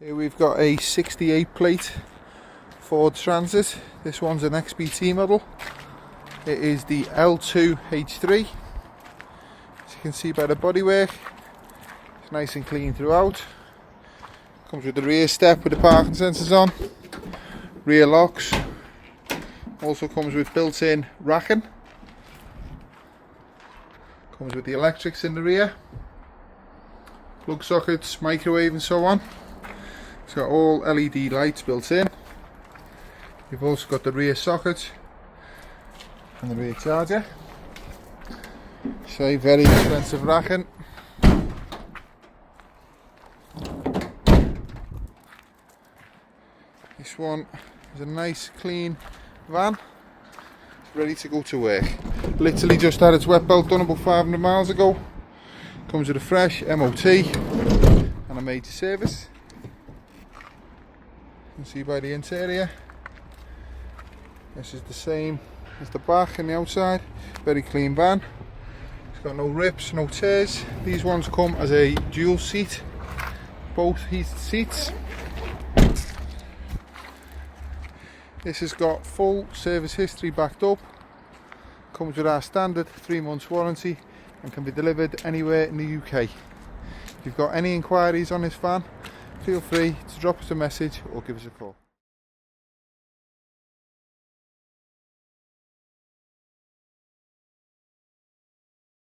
Here we've got a 68 plate Ford Transit. This one's an XBT model. It is the L2H3. As you can see by the bodywork, it's nice and clean throughout. Comes with the rear step with the parking sensors on, rear locks. Also comes with built-in racking. Comes with the electrics in the rear, plug sockets, microwave and so on. It's got all LED lights built in. You've also got the rear socket and the rear charger. So very expensive racking. This one is a nice clean van. It's ready to go to work. Literally just had its wet belt done about 500 miles ago. Comes with a fresh MOT and a major service. You can see by the interior, this is the same as the back and the outside. Very clean van. It's got no rips, no tears. These ones come as a dual seat, both heated seats. This has got full service history backed up. Comes with our standard 3 months warranty and can be delivered anywhere in the UK. If you've got any inquiries on this van, feel free to drop us a message or give us a call.